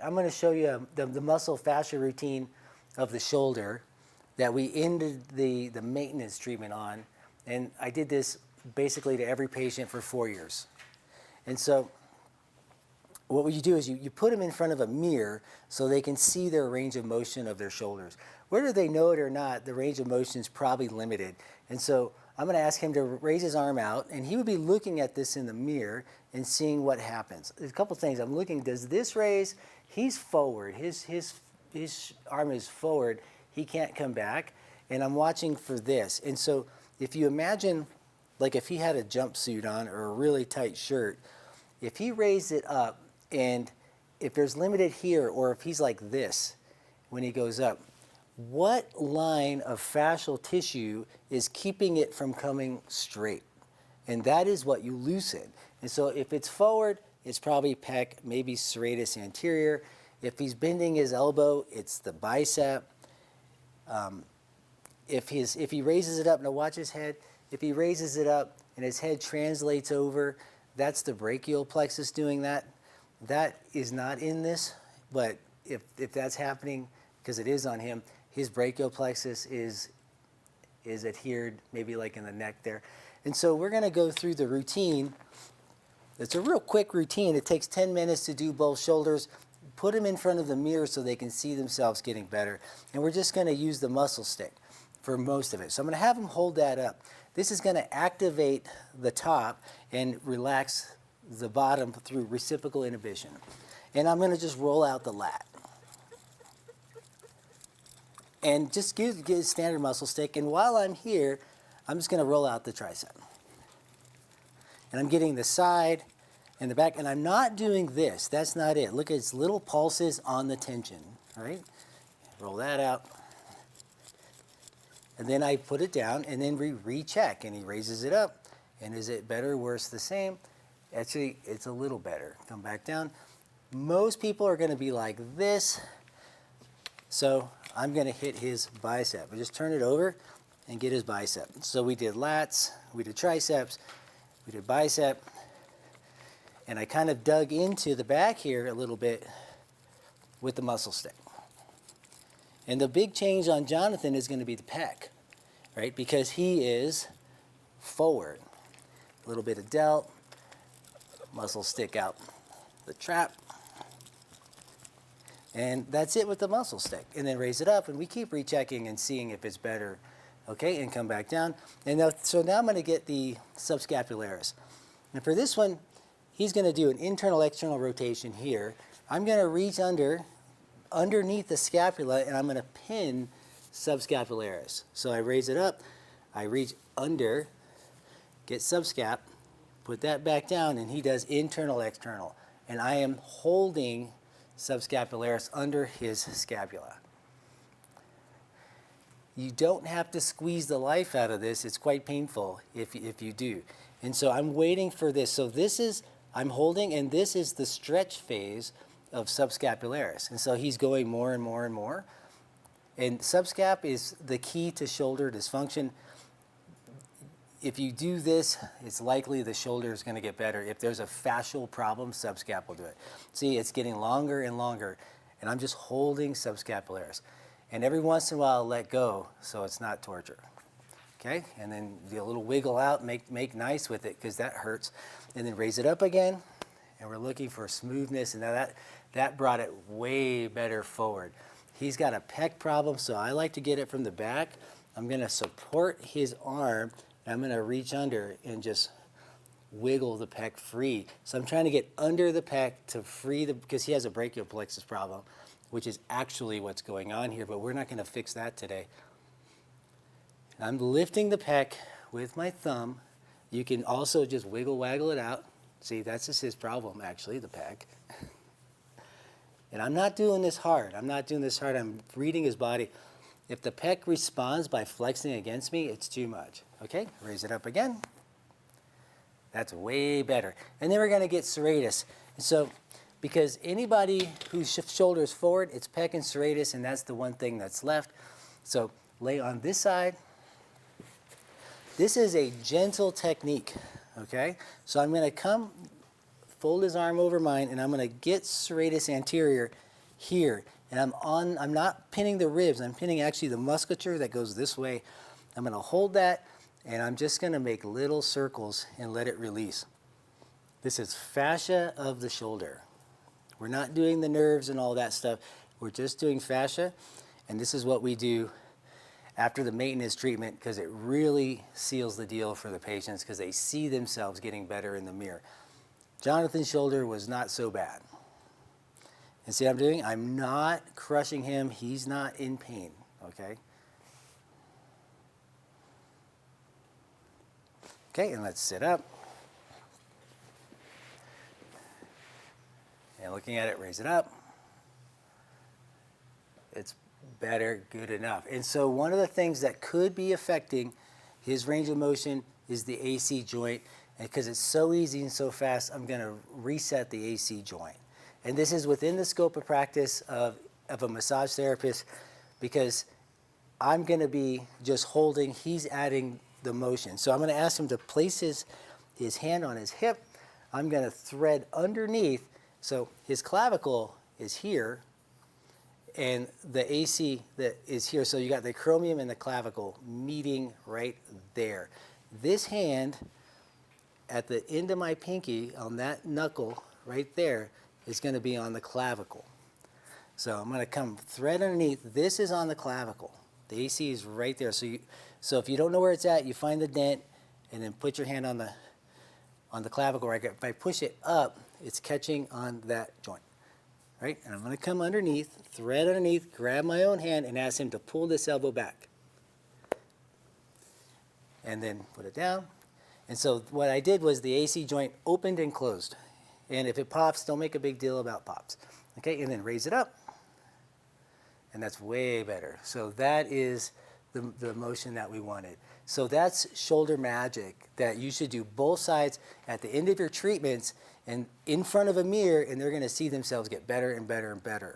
I'm going to show you the muscle fascia routine of the shoulder that we ended the maintenance treatment on. And I did this basically to every patient for 4 years. And so what you do is you put them in front of a mirror so they can see their range of motion of their shoulders. Whether they know it or not, the range of motion is probably limited. And so I'm going to ask him to raise his arm out, and he would be looking at this in the mirror and seeing what happens. There's a couple things. I'm looking, does this raise? He's forward. His arm is forward. He can't come back. And I'm watching for this. And so if you imagine, like if he had a jumpsuit on or a really tight shirt, if he raised it up, and if there's limited here, or if he's like this when he goes up, what line of fascial tissue is keeping it from coming straight? And that is what you loosen. And so if it's forward, it's probably pec, maybe serratus anterior. If he's bending his elbow, it's the bicep. If he raises it up, now watch his head. If he raises it up and his head translates over, that's the brachial plexus doing that. That is not in this, but if that's happening, because it is on him, his brachial plexus is adhered, maybe like in the neck there. And so we're going to go through the routine. It's a real quick routine. It takes 10 minutes to do both shoulders. Put them in front of the mirror so they can see themselves getting better. And we're just going to use the muscle stick for most of it. So I'm going to have him hold that up. This is going to activate the top and relax the bottom through reciprocal inhibition. And I'm going to just roll out the lat. And just get a standard muscle stick. And while I'm here, I'm just going to roll out the tricep. And I'm getting the side and the back. And I'm not doing this. That's not it. Look at its little pulses on the tension. Right? Roll that out. And then I put it down, and then we recheck. And he raises it up. And is it better, worse, the same? Actually, it's a little better. Come back down. Most people are going to be like this. So I'm going to hit his bicep. I just turn it over and get his bicep. So we did lats, we did triceps, we did bicep, and I kind of dug into the back here a little bit with the muscle stick. And the big change on Jonathan is going to be the pec, right? Because he is forward. A little bit of delt, muscle stick out the trap. And that's it with the muscle stick. And then raise it up, and we keep rechecking and seeing if it's better. Okay, and come back down. And now, so now I'm going to get the subscapularis. And for this one, he's going to do an internal-external rotation here. I'm going to reach underneath the scapula, and I'm going to pin subscapularis. So I raise it up, I reach under, get subscap, put that back down, and he does internal-external. And I am holding subscapularis under his scapula. You don't have to squeeze the life out of this. It's quite painful if you do. And so I'm waiting for this. So this is, I'm holding, and this is the stretch phase of subscapularis. And so he's going more and more and more. And subscap is the key to shoulder dysfunction. If you do this, it's likely the shoulder is going to get better. If there's a fascial problem, subscap will do it. See, it's getting longer and longer, and I'm just holding subscapularis. And every once in a while, I'll let go so it's not torture. Okay? And then do a little wiggle out, make nice with it, because that hurts. And then raise it up again, and we're looking for smoothness. And now that brought it way better forward. He's got a pec problem, so I like to get it from the back. I'm going to support his arm. I'm going to reach under and just wiggle the pec free. So I'm trying to get under the pec to free because he has a brachial plexus problem, which is actually what's going on here, but we're not going to fix that today. I'm lifting the pec with my thumb. You can also just waggle it out. See, that's just his problem, actually, the pec. And I'm not doing this hard. I'm reading his body. If the pec responds by flexing against me, it's too much. Okay, raise it up again. That's way better. And then we're going to get serratus. So, because anybody whose shoulder is forward, it's pec and serratus, and that's the one thing that's left. So lay on this side. This is a gentle technique, okay? So I'm going to fold his arm over mine, and I'm going to get serratus anterior here. And I'm not pinning the ribs, I'm pinning actually the musculature that goes this way. I'm gonna hold that, and I'm just gonna make little circles and let it release. This is fascia of the shoulder. We're not doing the nerves and all that stuff. We're just doing fascia, and this is what we do after the maintenance treatment because it really seals the deal for the patients because they see themselves getting better in the mirror. Jonathan's shoulder was not so bad. And see what I'm doing? I'm not crushing him. He's not in pain, okay? Okay, and let's sit up. And looking at it, raise it up. It's better, good enough. And so one of the things that could be affecting his range of motion is the AC joint. And because it's so easy and so fast, I'm going to reset the AC joint. And this is within the scope of practice of a massage therapist because I'm going to be just holding, he's adding the motion. So I'm going to ask him to place his hand on his hip. I'm going to thread underneath. So his clavicle is here, and the AC that is here. So you got the acromion and the clavicle meeting right there. This hand at the end of my pinky on that knuckle right there is going to be on the clavicle. So I'm going to come thread underneath. This is on the clavicle. The AC is right there. So if you don't know where it's at, you find the dent, and then put your hand on the clavicle right there. If I push it up, it's catching on that joint, right? And I'm going to come underneath, thread underneath, grab my own hand, and ask him to pull this elbow back. And then put it down. And so what I did was the AC joint opened and closed. And if it pops, don't make a big deal about pops. Okay, and then raise it up. And that's way better. So that is the motion that we wanted. So that's shoulder magic that you should do both sides at the end of your treatments and in front of a mirror, and they're going to see themselves get better and better and better.